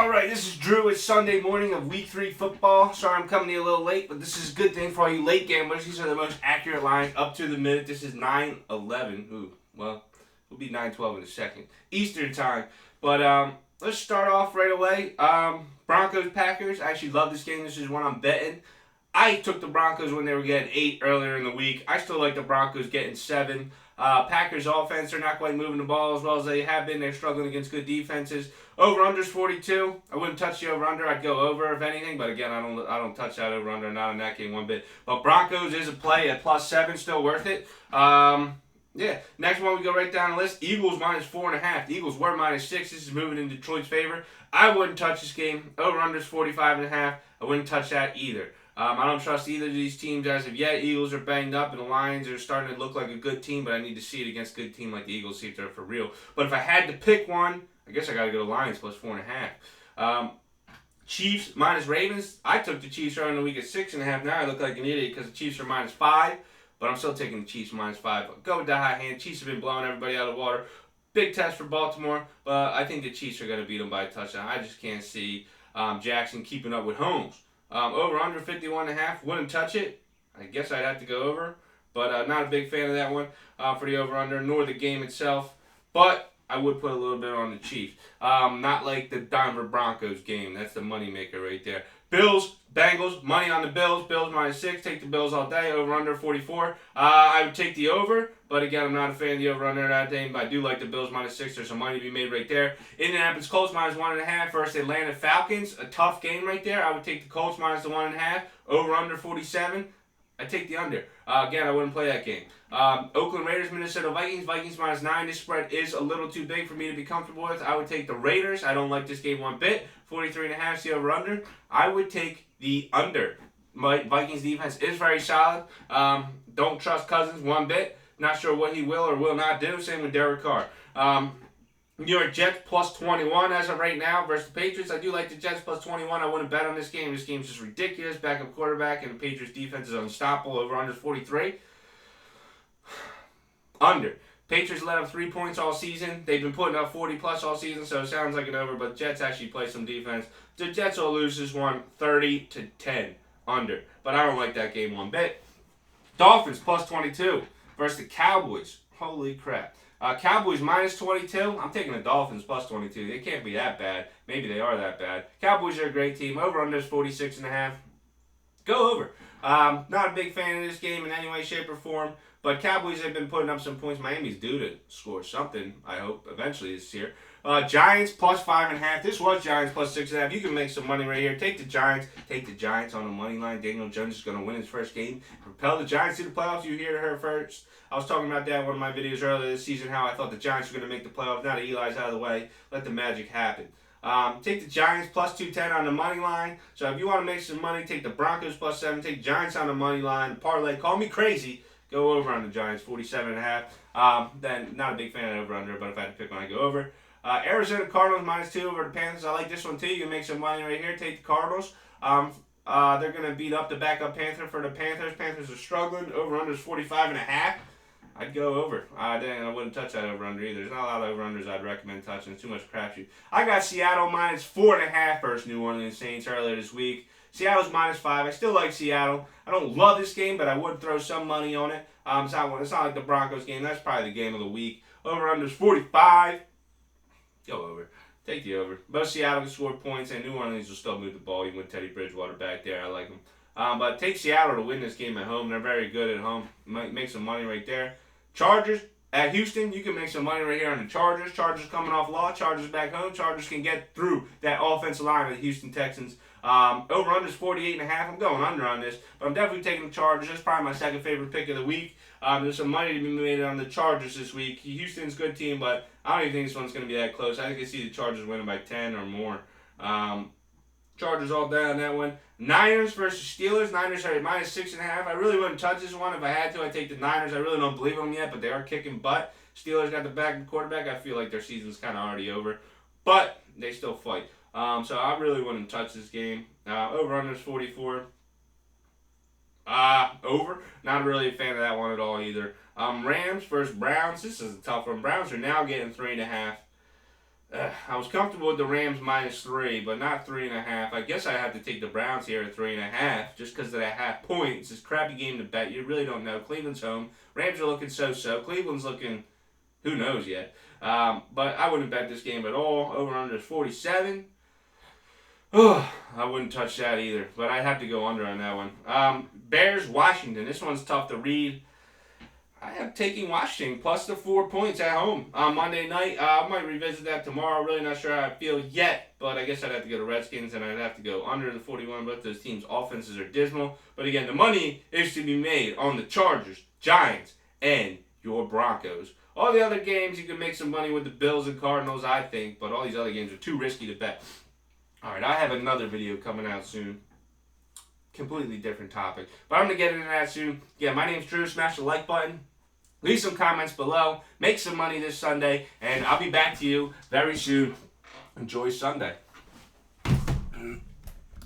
All right, this is Drew. It's Sunday morning of Week 3 football. Sorry I'm coming to you a little late, but this is a good thing for all you late gamblers. These are the most accurate lines up to the minute. This is 9:11. Ooh, well, it'll be 9:12 in a second. Eastern time. But let's start off right away. Broncos-Packers. I actually love this game. This is one I'm betting. I took the Broncos when they were getting 8 earlier in the week. I still like the Broncos getting 7. Packers offense, they're not quite moving the ball as well as they have been. They're struggling against good defenses. Over-under's 42. I wouldn't touch the over-under. I'd go over if anything. But again, I don't touch that over-under. Not in that game one bit. But Broncos is a play at +7. Still worth it. Yeah. Next one, we go right down the list. Eagles -4.5. The Eagles were -6. This is moving in Detroit's favor. I wouldn't touch this game. Over-under's 45.5. I wouldn't touch that either. I don't trust either of these teams as of yet. Eagles are banged up, and the Lions are starting to look like a good team, but I need to see it against a good team like the Eagles, see if they're for real. But if I had to pick one, I guess I got to go to Lions +4.5. Chiefs -Ravens. I took the Chiefs earlier in the week at 6.5. Now I look like an idiot because the Chiefs are -5, but I'm still taking the Chiefs -5. Go with the high hand. Chiefs have been blowing everybody out of the water. Big test for Baltimore, but I think the Chiefs are going to beat them by a touchdown. I just can't see Jackson keeping up with Holmes. Over-under 51.5. Wouldn't touch it. I guess I'd have to go over. But not a big fan of that one for the over-under, nor the game itself. But I would put a little bit on the Chiefs. Not like the Denver Broncos game. That's the moneymaker right there. Bills, Bengals, money on the Bills. Bills -6. Take the Bills all day. Over-under 44. I would take the over. But again, I'm not a fan of the over-under that day. But I do like the Bills -6. There's some money to be made right there. Indianapolis Colts -1.5 versus Atlanta Falcons. A tough game right there. I would take the Colts -1.5. Over-under 47. I take the under. Again, I wouldn't play that game. Oakland Raiders, Minnesota Vikings. Vikings -9. This spread is a little too big for me to be comfortable with. I would take the Raiders. I don't like this game one bit. 43.5 is the over-under. I would take the under. My Vikings defense is very solid. Don't trust Cousins one bit. Not sure what he will or will not do. Same with Derek Carr. New York Jets +21 as of right now versus the Patriots. I do like the Jets +21. I wouldn't bet on this game. This game's just ridiculous. Backup quarterback and the Patriots defense is unstoppable. Over-under 43. Under. Patriots let up 3 points all season. They've been putting up 40+ all season, so it sounds like an over, but Jets actually play some defense. The Jets will lose this one 30-10. Under. But I don't like that game one bit. Dolphins +22 versus the Cowboys. Holy crap. Cowboys -22. I'm taking the Dolphins +22. They can't be that bad. Maybe they are that bad. Cowboys are a great team. Over-under is 46.5. Go over. Not a big fan of this game in any way, shape, or form. But Cowboys have been putting up some points. Miami's due to score something, I hope, eventually this year. Giants +5.5. This was Giants +6.5. You can make some money right here. Take the Giants. Take the Giants on the money line. Daniel Jones is going to win his first game. Propel the Giants to the playoffs. You hear her first. I was talking about that in one of my videos earlier this season, how I thought the Giants were going to make the playoffs. Now that Eli's out of the way, let the magic happen. Take the Giants +210 on the money line. So if you want to make some money, take the Broncos +7. Take the Giants on the money line. Parlay. Call me crazy. Go over on the Giants, 47.5. Then not a big fan of over-under, but if I had to pick one, I'd go over. Arizona Cardinals -2 over the Panthers. I like this one too. You can make some money right here. Take the Cardinals. They're going to beat up the backup Panther for the Panthers. Panthers are struggling. Over-under is 45.5. I'd go over. I wouldn't touch that over-under either. There's not a lot of over-unders I'd recommend touching. It's too much crapshoot. I got Seattle -4.5 versus New Orleans Saints earlier this week. Seattle's -5. I still like Seattle. I don't love this game, but I would throw some money on it. It's not like the Broncos game. That's probably the game of the week. Over-under is 45. Go over. Take the over. Both Seattle can score points, and New Orleans will still move the ball, even with Teddy Bridgewater back there. I like them. But take Seattle to win this game at home. They're very good at home. Might make some money right there. Chargers at Houston. You can make some money right here on the Chargers. Chargers coming off law. Chargers back home. Chargers can get through that offensive line of the Houston Texans. Over-under is 48.5. I'm going under on this, but I'm definitely taking the Chargers. That's probably my second favorite pick of the week. There's some money to be made on the Chargers this week. Houston's a good team, but I don't even think this one's going to be that close. I think I see the Chargers winning by 10 or more. Chargers all down on that one. Niners versus Steelers. Niners are at -6.5. I really wouldn't touch this one. If I had to, I'd take the Niners. I really don't believe them yet, but they are kicking butt. Steelers got the backup quarterback. I feel like their season's kind of already over, but they still fight. So I really wouldn't touch this game. Over-under is 44. Over. Not really a fan of that one at all either. Rams versus Browns. This is a tough one. Browns are now getting 3.5. I was comfortable with the Rams -3, but not 3.5. I guess I have to take the Browns here at 3.5 just because of that half point. It's this crappy game to bet. You really don't know. Cleveland's home. Rams are looking so-so. Cleveland's looking, who knows yet. But I wouldn't bet this game at all. Over under is 47. Oh, I wouldn't touch that either. But I'd have to go under on that one. Bears, Washington. This one's tough to read. I am taking Washington plus the 4 points at home on Monday night. I might revisit that tomorrow. Really not sure how I feel yet, but I guess I'd have to go to Redskins and I'd have to go under the 41. Both those teams' offenses are dismal. But again, the money is to be made on the Chargers, Giants, and your Broncos. All the other games, you can make some money with the Bills and Cardinals, I think, but all these other games are too risky to bet. All right, I have another video coming out soon. Completely different topic, but I'm going to get into that soon. Yeah, my name's Drew. Smash the like button. Leave some comments below. Make some money this Sunday. And I'll be back to you very soon. Enjoy Sunday.